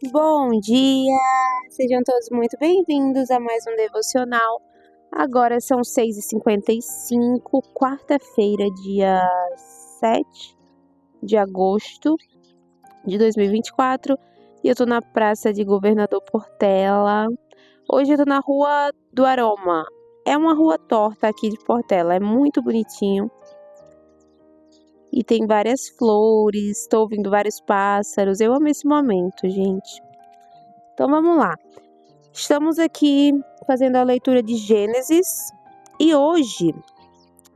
Bom dia! Sejam todos muito bem-vindos a mais um devocional. Agora são 6h55, quarta-feira, dia 7 de agosto de 2024. E eu tô na Praça de Governador Portela. Hoje eu tô na Rua do Aroma. É uma rua torta aqui de Portela, é muito bonitinho. E tem várias flores, estou ouvindo vários pássaros. Eu amo esse momento, gente. Então vamos lá. Estamos aqui fazendo a leitura de Gênesis e hoje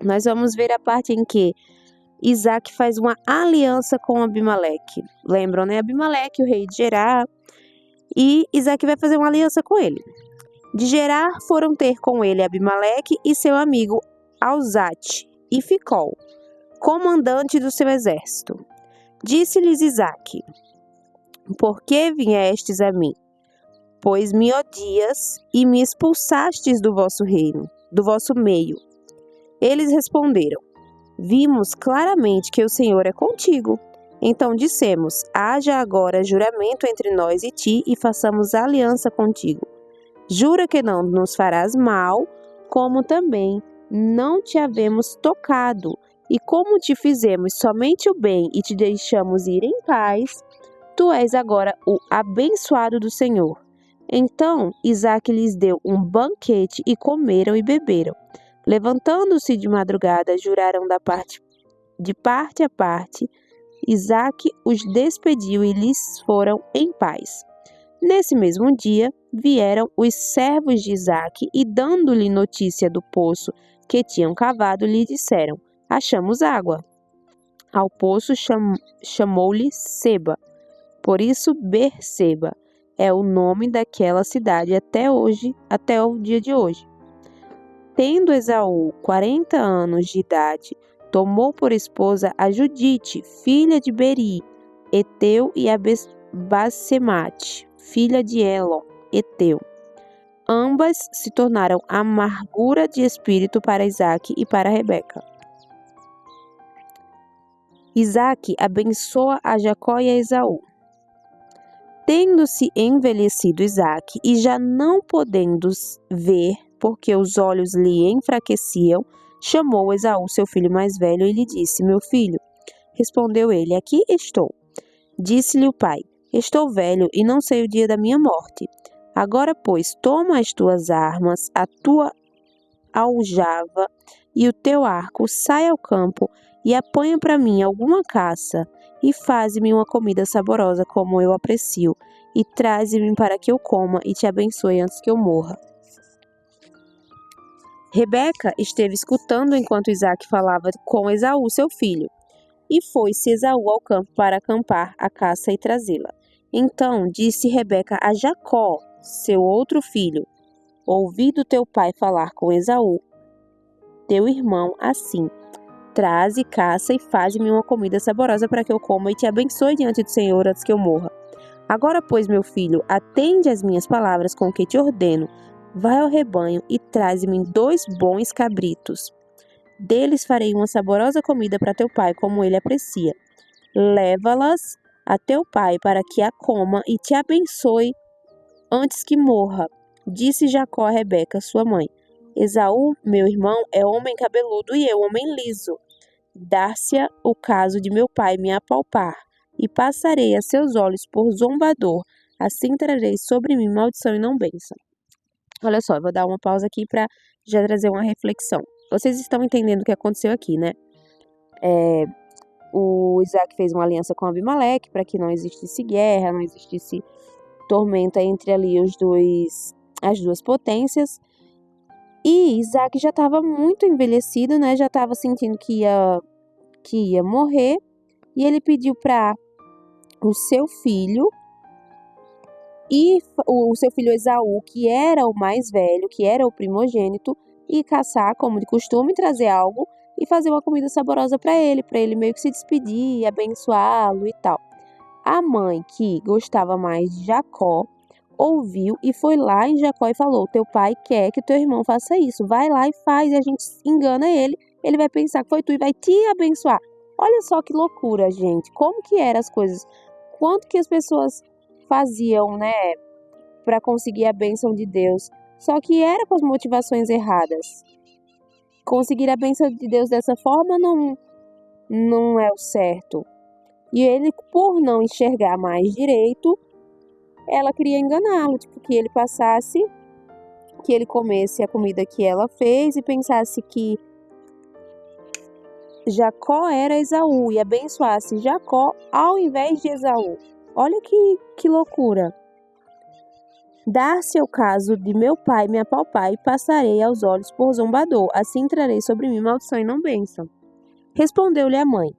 nós vamos ver a parte em que Isaac faz uma aliança com Abimeleque. Lembram, né? Abimeleque, o rei de Gerar, e Isaac vai fazer uma aliança com ele. De Gerar foram ter com ele Abimeleque e seu amigo Alzate e Ficol, comandante do seu exército. Disse-lhes Isaac: Por que viestes a mim? Pois me odias e me expulsastes do vosso reino, do vosso meio. Eles responderam: Vimos claramente que o Senhor é contigo. Então dissemos: Haja agora juramento entre nós e ti, e façamos aliança contigo. Jura que não nos farás mal, como também não te havemos tocado, e como te fizemos somente o bem e te deixamos ir em paz, tu és agora o abençoado do Senhor. Então Isaac lhes deu um banquete e comeram e beberam. Levantando-se de madrugada, juraram de parte a parte. Isaac os despediu e lhes foram em paz. Nesse mesmo dia, vieram os servos de Isaac e, dando-lhe notícia do poço que tinham cavado, lhe disseram: Achamos água. Ao poço chamou-lhe Seba, por isso Berseba é o nome daquela cidade até hoje, até o dia de hoje. Tendo Esaú 40 anos de idade, tomou por esposa a Judite, filha de Beri, Eteu, e a Basemate, filha de Elon, Eteu. Ambas se tornaram amargura de espírito para Isaque e para Rebeca. Isaque abençoa a Jacó e a Esaú. Tendo-se envelhecido Isaque e já não podendo ver, porque os olhos lhe enfraqueciam, chamou Esaú, seu filho mais velho, e lhe disse: Meu filho. Respondeu ele: Aqui estou. Disse-lhe o pai: Estou velho e não sei o dia da minha morte. Agora, pois, toma as tuas armas, a tua aljava e o teu arco, sai ao campo e apanha para mim alguma caça, e faze-me uma comida saborosa como eu aprecio, e traze-me para que eu coma e te abençoe antes que eu morra. Rebeca esteve escutando enquanto Isaque falava com Esaú, seu filho, e foi-se Esaú ao campo para acampar a caça e trazê-la. Então disse Rebeca a Jacó, seu outro filho: Ouvi do teu pai falar com Esaú, teu irmão, assim: Traze caça e faze-me uma comida saborosa para que eu coma e te abençoe diante do Senhor antes que eu morra. Agora, pois, meu filho, atende às minhas palavras com que te ordeno. Vai ao rebanho e traze-me 2 bons cabritos. Deles farei uma saborosa comida para teu pai, como ele aprecia. Leva-las a teu pai para que a coma e te abençoe antes que morra. Disse Jacó a Rebeca, sua mãe: Esaú, meu irmão, é homem cabeludo e eu homem liso. Dar-se-á o caso de meu pai me apalpar, e passarei a seus olhos por zombador. Assim trarei sobre mim maldição e não bênção. Olha só, eu vou dar uma pausa aqui para já trazer uma reflexão. Vocês estão entendendo o que aconteceu aqui, né? O Isaac fez uma aliança com Abimeleque para que não existisse guerra, não existisse tormenta entre ali as duas potências. E Isaac já estava muito envelhecido, né? Já estava sentindo que ia morrer. E ele pediu para o seu filho e o seu filho Esaú, que era o mais velho, que era o primogênito, ir caçar, como de costume, trazer algo e fazer uma comida saborosa para ele meio que se despedir, abençoá-lo e tal. A mãe, que gostava mais de Jacó, ouviu e foi lá em Jacó e falou: Teu pai quer que teu irmão faça isso. Vai lá e faz, e a gente engana ele. Ele vai pensar que foi tu e vai te abençoar. Olha só que loucura, gente. Como que eram as coisas. Quanto que as pessoas faziam, né, para conseguir a bênção de Deus. Só que era com as motivações erradas. Conseguir a bênção de Deus dessa forma não é o certo. E ele, por não enxergar mais direito, ela queria enganá-lo, tipo, que ele passasse, que ele comesse a comida que ela fez e pensasse que Jacó era Esaú e abençoasse Jacó ao invés de Esaú. Olha que loucura. Dar-se o caso de meu pai me apalpar e passarei aos olhos por zombador, assim trarei sobre mim maldição e não bênção. Respondeu-lhe a mãe: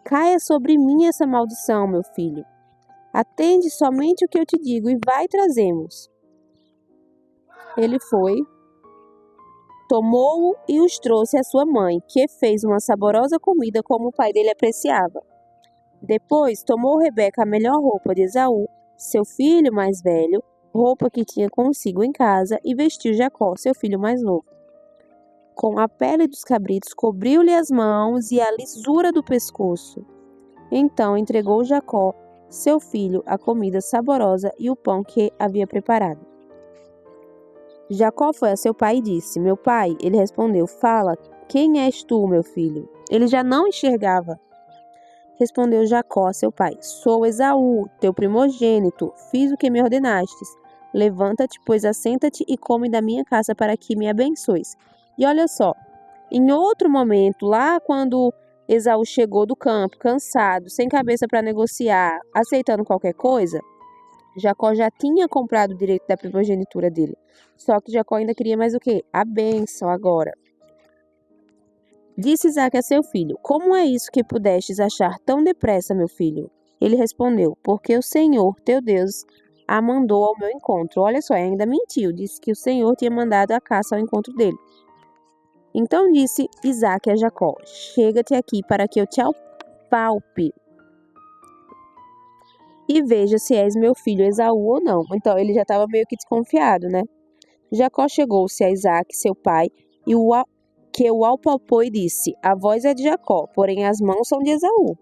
caia sobre mim essa maldição, meu filho. Atende somente o que eu te digo e vai trazemos. Ele foi, tomou-o e os trouxe à sua mãe, que fez uma saborosa comida como o pai dele apreciava. Depois tomou Rebeca a melhor roupa de Esaú, seu filho mais velho, roupa que tinha consigo em casa, e vestiu Jacó, seu filho mais novo. Com a pele dos cabritos cobriu-lhe as mãos e a lisura do pescoço. Então entregou Jacó, seu filho, a comida saborosa e o pão que havia preparado. Jacó foi a seu pai e disse: meu pai. Ele respondeu: fala, quem és tu, meu filho? Ele já não enxergava. Respondeu Jacó a seu pai: sou Esaú, teu primogênito, fiz o que me ordenastes. Levanta-te, pois assenta-te e come da minha casa para que me abençoes. E olha só, em outro momento, lá quando Esaú chegou do campo, cansado, sem cabeça para negociar, aceitando qualquer coisa, Jacó já tinha comprado o direito da primogenitura dele. Só que Jacó ainda queria mais o quê? A bênção agora. Disse Isaque a seu filho: como é isso que pudestes achar tão depressa, meu filho? Ele respondeu: porque o Senhor, teu Deus, a mandou ao meu encontro. Olha só, ainda mentiu, disse que o Senhor tinha mandado a caça ao encontro dele. Então disse Isaque a Jacó: chega-te aqui para que eu te apalpe e veja se és meu filho Esaú ou não. Então ele já estava meio que desconfiado, né? Jacó chegou-se a Isaque, seu pai, e que o apalpou e disse: a voz é de Jacó, porém as mãos são de Esaú.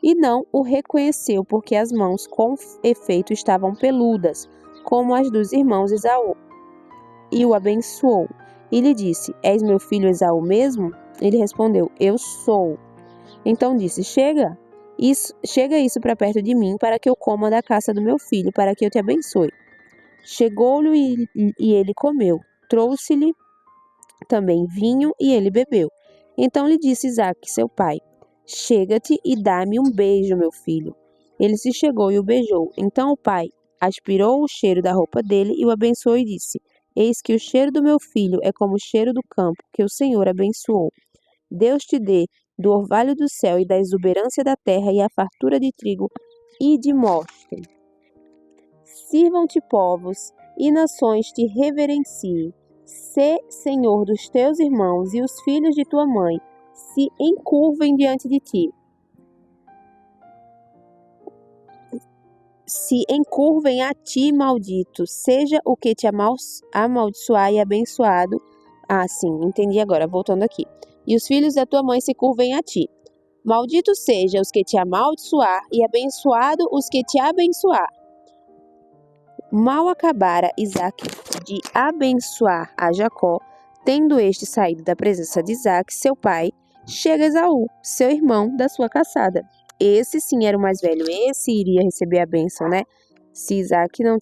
E não o reconheceu, porque as mãos com efeito estavam peludas, como as dos irmãos Esaú. E o abençoou. E lhe disse: és meu filho Esaú mesmo? Ele respondeu: eu sou. Então disse: chega isso para perto de mim, para que eu coma da caça do meu filho, para que eu te abençoe. Chegou-lhe e ele comeu. Trouxe-lhe também vinho e ele bebeu. Então lhe disse Isaque, seu pai: chega-te e dá-me um beijo, meu filho. Ele se chegou e o beijou. Então o pai aspirou o cheiro da roupa dele e o abençoou e disse: eis que o cheiro do meu filho é como o cheiro do campo, que o Senhor abençoou. Deus te dê do orvalho do céu e da exuberância da terra e a fartura de trigo e de mosto. Sirvam-te povos e nações te reverenciem. Sê senhor dos teus irmãos e os filhos de tua mãe se encurvem diante de ti. Se encurvem a ti, maldito, seja o que te amaldiçoar e abençoado. Ah, sim, entendi agora, voltando aqui. E os filhos da tua mãe se curvem a ti. Maldito seja os que te amaldiçoar e abençoado os que te abençoar. Mal acabara Isaque de abençoar a Jacó, tendo este saído da presença de Isaque, seu pai, chega Esaú, seu irmão, da sua caçada. Esse sim era o mais velho, esse iria receber a bênção, né? Se Jacó não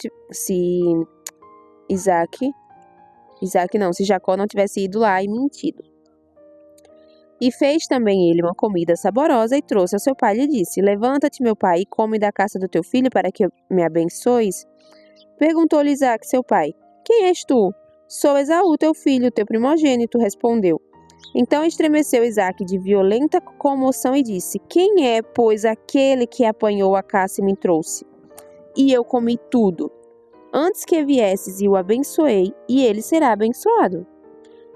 tivesse ido lá e mentido. E fez também ele uma comida saborosa e trouxe a seu pai e lhe disse: levanta-te, meu pai, e come da caça do teu filho para que me abençoes. Perguntou-lhe Isaque, seu pai: quem és tu? Sou Esaú, teu filho, teu primogênito, respondeu. Então estremeceu Isaque de violenta comoção e disse: quem é, pois, aquele que apanhou a caça e me trouxe? E eu comi tudo. Antes que viesses e o abençoei, e ele será abençoado.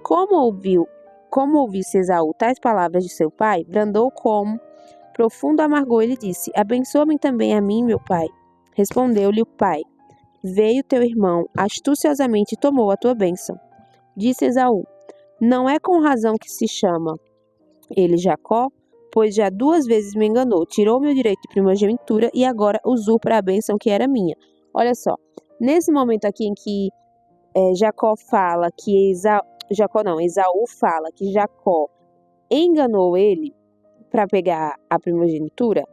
Como ouvisse Esaú tais palavras de seu pai, brandou com profundo amargor e lhe disse: abençoa-me também a mim, meu pai. Respondeu-lhe o pai: veio teu irmão, astuciosamente tomou a tua bênção. Disse Esaú: não é com razão que se chama ele Jacó, pois já 2 vezes me enganou, tirou meu direito de primogenitura e agora usurpa a bênção que era minha. Olha só, nesse momento aqui em que Jacó fala que Esaú fala que Jacó enganou ele para pegar a primogenitura,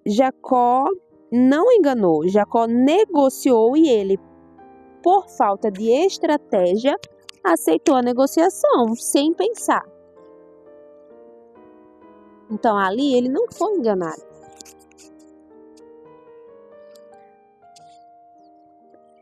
Jacó não enganou, Jacó negociou e ele, por falta de estratégia, aceitou a negociação sem pensar. Então ali ele não foi enganado.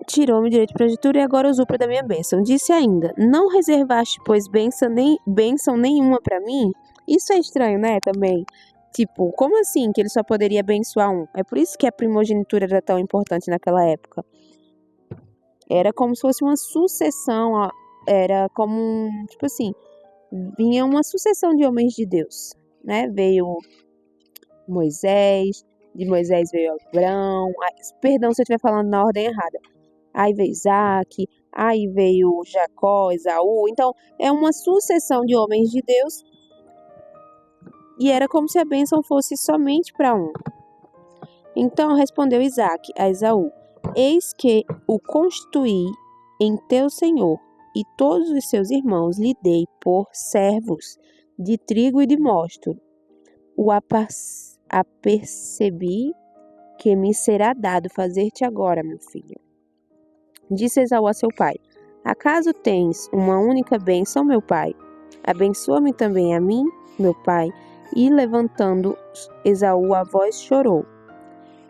Tirou-me o direito de primogenitura e agora usurpa da minha bênção. Disse ainda: não reservaste, pois, bênção nenhuma para mim? Isso é estranho, né, também. Tipo, como assim que ele só poderia abençoar um? É por isso que a primogenitura era tão importante naquela época. Era como se fosse uma sucessão, era como, tipo assim, vinha uma sucessão de homens de Deus, né? Veio Moisés, de Moisés veio Abraão, perdão se eu estiver falando na ordem errada. Aí veio Isaac, aí veio Jacó, Esaú. Então, é uma sucessão de homens de Deus. E era como se a bênção fosse somente para um. Então respondeu Isaac a Esaú: eis que o constituí em teu senhor, e todos os seus irmãos lhe dei por servos de trigo e de mosto. O apercebi que me será dado fazer-te agora, meu filho. Disse Esaú a seu pai: acaso tens uma única bênção, meu pai? Abençoa-me também a mim, meu pai. E levantando Esaú a voz, chorou.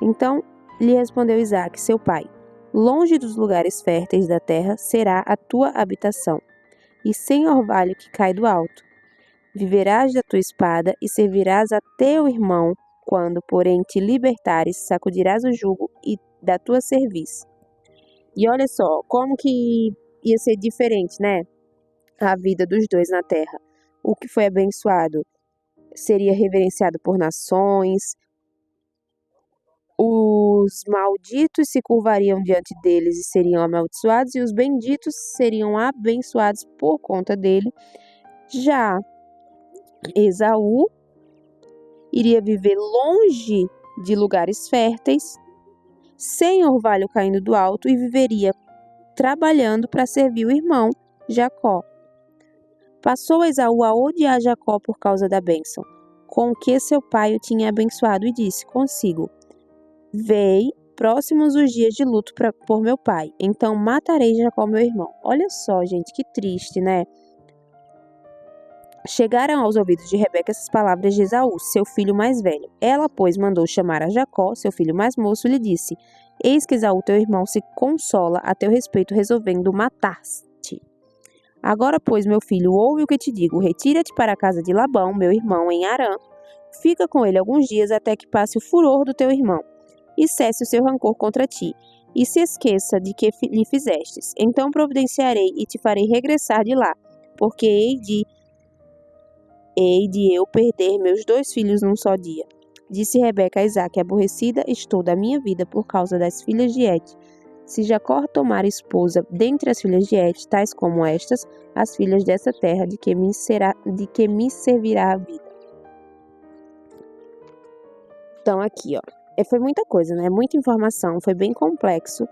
Então lhe respondeu Isaque, seu pai: longe dos lugares férteis da terra será a tua habitação, e sem orvalho que cai do alto. Viverás da tua espada e servirás a teu irmão. Quando, porém, te libertares, sacudirás o jugo e da tua cerviz. E olha só, como que ia ser diferente, né? A vida dos dois na terra. O que foi abençoado seria reverenciado por nações. Os malditos se curvariam diante deles e seriam amaldiçoados, e os benditos seriam abençoados por conta dele. Já Esaú iria viver longe de lugares férteis, sem orvalho caindo do alto, e viveria trabalhando para servir o irmão Jacó. Passou Esaú a odiar Jacó por causa da bênção, com que seu pai o tinha abençoado, e disse consigo: vei, próximos os dias de luto por meu pai, então matarei Jacó, meu irmão. Olha só, gente, que triste, né? Chegaram aos ouvidos de Rebeca essas palavras de Esaú, seu filho mais velho. Ela, pois, mandou chamar a Jacó, seu filho mais moço, e lhe disse: eis que Esaú, teu irmão, se consola a teu respeito, resolvendo matar-te. Agora, pois, meu filho, ouve o que te digo. Retira-te para a casa de Labão, meu irmão, em Harã. Fica com ele alguns dias até que passe o furor do teu irmão e cesse o seu rancor contra ti, e se esqueça de que lhe fizestes. Então providenciarei e te farei regressar de lá, porque hei de eu perder meus 2 filhos num só dia. Disse Rebeca a Isaque: aborrecida estou da minha vida por causa das filhas de Et. Se Jacó tomar esposa dentre as filhas de Et, tais como estas, as filhas dessa terra, de que me servirá a vida. Então aqui, ó, foi muita coisa, né? Muita informação, foi bem complexo.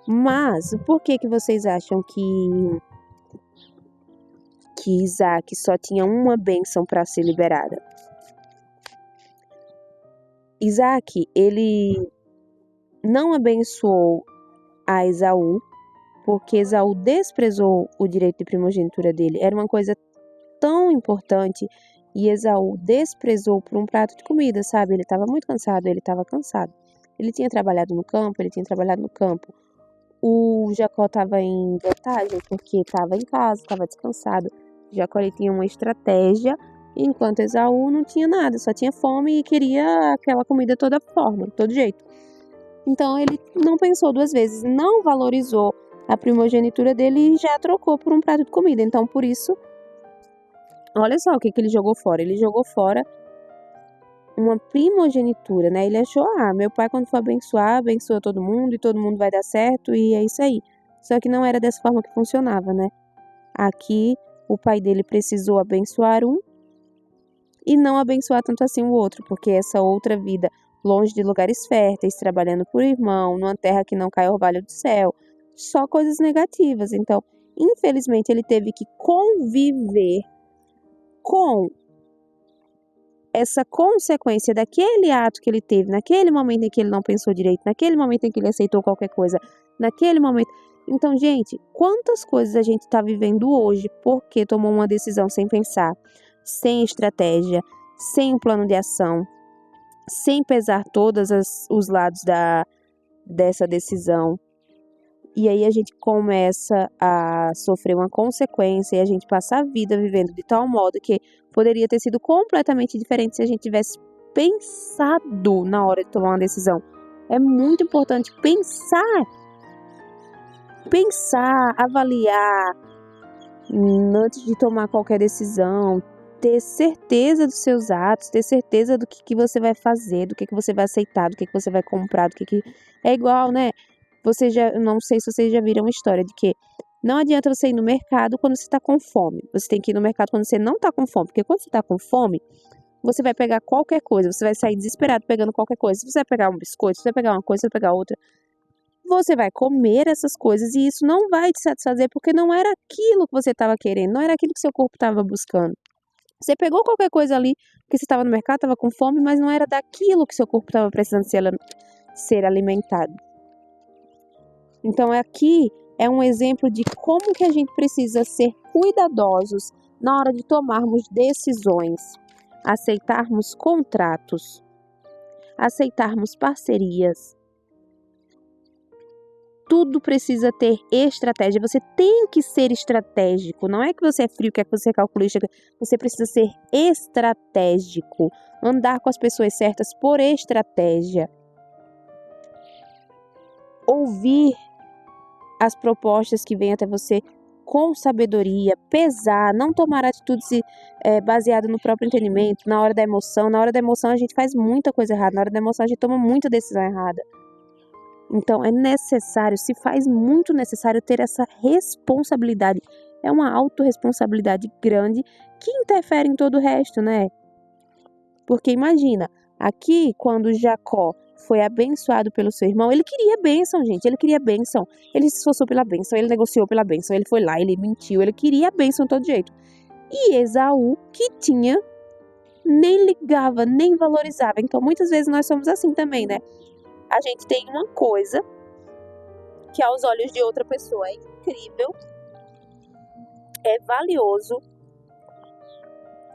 Mas por que vocês acham que Isaac só tinha uma bênção para ser liberada? Isaac, ele não abençoou a Esaú, porque Esaú desprezou o direito de primogenitura dele. Era uma coisa tão importante, e Esaú desprezou por um prato de comida, sabe? Ele estava muito cansado, Ele tinha trabalhado no campo, O Jacó estava em vantagem, porque estava em casa, estava descansado. Jacó ele tinha uma estratégia, enquanto Esaú não tinha nada, só tinha fome e queria aquela comida toda forma, todo jeito. Então ele não pensou 2 vezes, não valorizou a primogenitura dele e já trocou por um prato de comida. Então por isso, olha só o que ele jogou fora. Ele jogou fora uma primogenitura, né? Ele achou, meu pai quando for abençoar, abençoa todo mundo e todo mundo vai dar certo e é isso aí. Só que não era dessa forma que funcionava, né? Aqui o pai dele precisou abençoar um e não abençoar tanto assim o outro, porque essa outra vida, longe de lugares férteis, trabalhando por irmão, numa terra que não cai orvalho do céu, só coisas negativas. Então, infelizmente, ele teve que conviver com essa consequência daquele ato que ele teve, naquele momento em que ele não pensou direito, naquele momento em que ele aceitou qualquer coisa, naquele momento. Então, gente, quantas coisas a gente está vivendo hoje porque tomou uma decisão sem pensar, sem estratégia, sem um plano de ação, sem pesar todos os lados dessa decisão. E aí a gente começa a sofrer uma consequência e a gente passa a vida vivendo de tal modo que poderia ter sido completamente diferente se a gente tivesse pensado na hora de tomar uma decisão. É muito importante pensar, avaliar antes de tomar qualquer decisão, ter certeza dos seus atos, ter certeza do que você vai fazer, do que você vai aceitar, do que você vai comprar, do que é igual, né? Não sei se vocês já viram uma história de que não adianta você ir no mercado quando você está com fome. Você tem que ir no mercado quando você não está com fome. Porque quando você está com fome, você vai pegar qualquer coisa. Você vai sair desesperado pegando qualquer coisa. Você vai pegar um biscoito, você vai pegar uma coisa, você vai pegar outra. Você vai comer essas coisas e isso não vai te satisfazer porque não era aquilo que você estava querendo. Não era aquilo que seu corpo estava buscando. Você pegou qualquer coisa ali porque você estava no mercado, estava com fome, mas não era daquilo que seu corpo estava precisando ser alimentado. Então aqui é um exemplo de como que a gente precisa ser cuidadosos na hora de tomarmos decisões, aceitarmos contratos, aceitarmos parcerias. Tudo precisa ter estratégia. Você tem que ser estratégico. Não é que você é frio, que é que você é calculista. Você precisa ser estratégico. Andar com as pessoas certas por estratégia. Ouvir as propostas que vêm até você com sabedoria, pesar, não tomar atitudes baseadas no próprio entendimento, na hora da emoção. Na hora da emoção a gente faz muita coisa errada, na hora da emoção a gente toma muita decisão errada. Então é necessário, se faz muito necessário ter essa responsabilidade. É uma autorresponsabilidade grande que interfere em todo o resto, né? Porque imagina, aqui quando Jacó foi abençoado pelo seu irmão, ele queria bênção, gente, ele queria bênção. Ele se esforçou pela bênção, ele negociou pela bênção, ele foi lá, ele mentiu, ele queria a bênção de todo jeito. E Esaú, que tinha, nem ligava, nem valorizava. Então muitas vezes nós somos assim também, né? A gente tem uma coisa que aos olhos de outra pessoa é incrível, é valioso,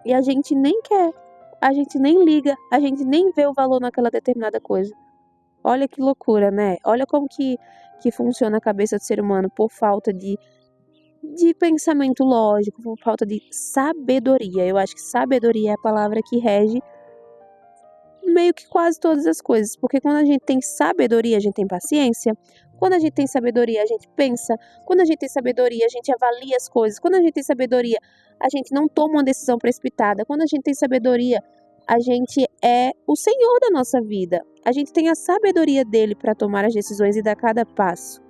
e a gente nem quer. A gente nem liga, a gente nem vê o valor naquela determinada coisa. Olha que loucura, né? Olha como que funciona a cabeça do ser humano por falta de pensamento lógico, por falta de sabedoria. Eu acho que sabedoria é a palavra que rege meio que quase todas as coisas. Porque quando a gente tem sabedoria, a gente tem paciência. Quando a gente tem sabedoria, a gente pensa. Quando a gente tem sabedoria, a gente avalia as coisas. Quando a gente tem sabedoria, a gente não toma uma decisão precipitada. Quando a gente tem sabedoria, a gente é o Senhor da nossa vida. A gente tem a sabedoria dele para tomar as decisões e dar cada passo.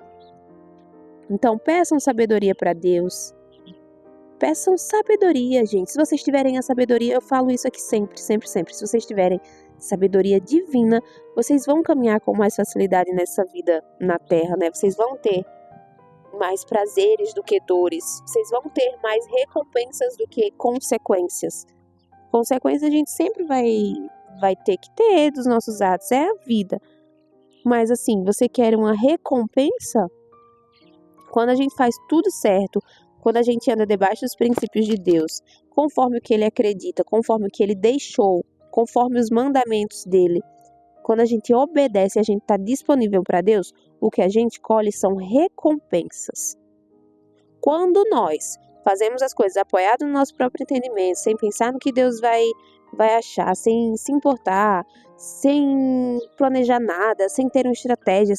Então, peçam sabedoria para Deus. Peçam sabedoria, gente. Se vocês tiverem a sabedoria, eu falo isso aqui sempre, sempre, sempre. Se vocês tiverem sabedoria divina, vocês vão caminhar com mais facilidade nessa vida na Terra, né? Vocês vão ter mais prazeres do que dores. Vocês vão ter mais recompensas do que consequências. Consequências a gente sempre vai ter que ter dos nossos atos. É a vida. Mas assim, você quer uma recompensa? Quando a gente faz tudo certo, quando a gente anda debaixo dos princípios de Deus, conforme o que Ele acredita, conforme o que Ele deixou, conforme os mandamentos dele, quando a gente obedece e a gente está disponível para Deus, o que a gente colhe são recompensas. Quando nós fazemos as coisas apoiadas no nosso próprio entendimento, sem pensar no que Deus vai achar, sem se importar, sem planejar nada, sem ter uma estratégia,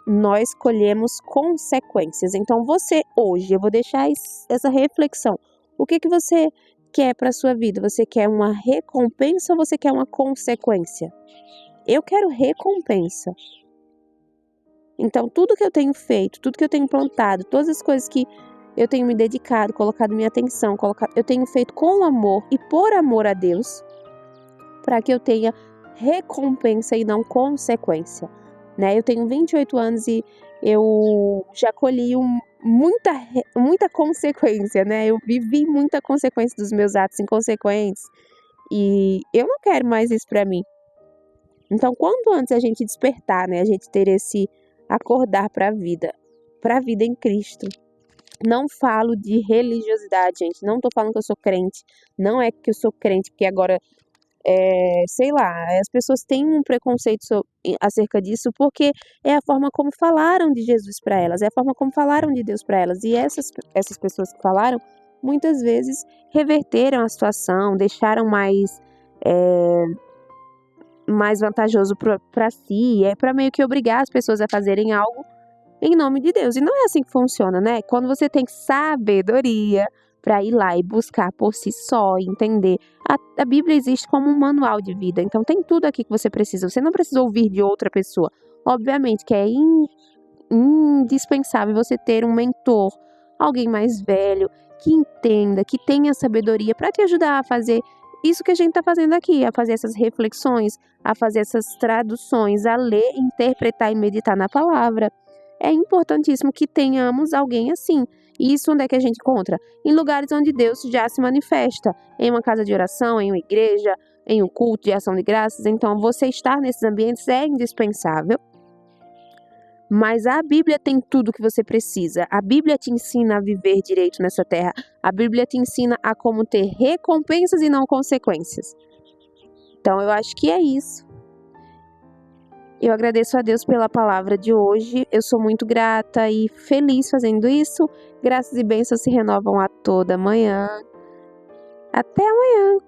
nós colhemos consequências. Então você hoje, eu vou deixar essa reflexão. O que você quer para a sua vida? Você quer uma recompensa ou você quer uma consequência? Eu quero recompensa. Então tudo que eu tenho feito, tudo que eu tenho plantado, todas as coisas que eu tenho me dedicado, colocado minha atenção, eu tenho feito com amor e por amor a Deus, para que eu tenha recompensa e não consequência, né? Eu tenho 28 anos e eu já colhi muita consequência, né? Eu vivi muita consequência dos meus atos inconsequentes e eu não quero mais isso para mim. Então, quanto antes a gente despertar, né? A gente ter esse acordar para a vida em Cristo. Não falo de religiosidade, gente. Não tô falando que eu sou crente. Não é que eu sou crente, porque agora, sei lá, as pessoas têm um preconceito acerca disso, porque é a forma como falaram de Jesus para elas, é a forma como falaram de Deus para elas. E essas pessoas que falaram, muitas vezes reverteram a situação, deixaram mais vantajoso para si, para meio que obrigar as pessoas a fazerem algo em nome de Deus. E não é assim que funciona, né? Quando você tem sabedoria para ir lá e buscar por si só, entender. A Bíblia existe como um manual de vida, então tem tudo aqui que você precisa. Você não precisa ouvir de outra pessoa. Obviamente que é indispensável você ter um mentor, alguém mais velho, que entenda, que tenha sabedoria para te ajudar a fazer isso que a gente está fazendo aqui, a fazer essas reflexões, a fazer essas traduções, a ler, interpretar e meditar na palavra. É importantíssimo que tenhamos alguém assim. E isso onde é que a gente encontra? Em lugares onde Deus já se manifesta. Em uma casa de oração, em uma igreja, em um culto de ação de graças. Então, você estar nesses ambientes é indispensável. Mas a Bíblia tem tudo o que você precisa. A Bíblia te ensina a viver direito nessa terra. A Bíblia te ensina a como ter recompensas e não consequências. Então, eu acho que é isso. Eu agradeço a Deus pela palavra de hoje. Eu sou muito grata e feliz fazendo isso. Graças e bênçãos se renovam a toda manhã. Até amanhã!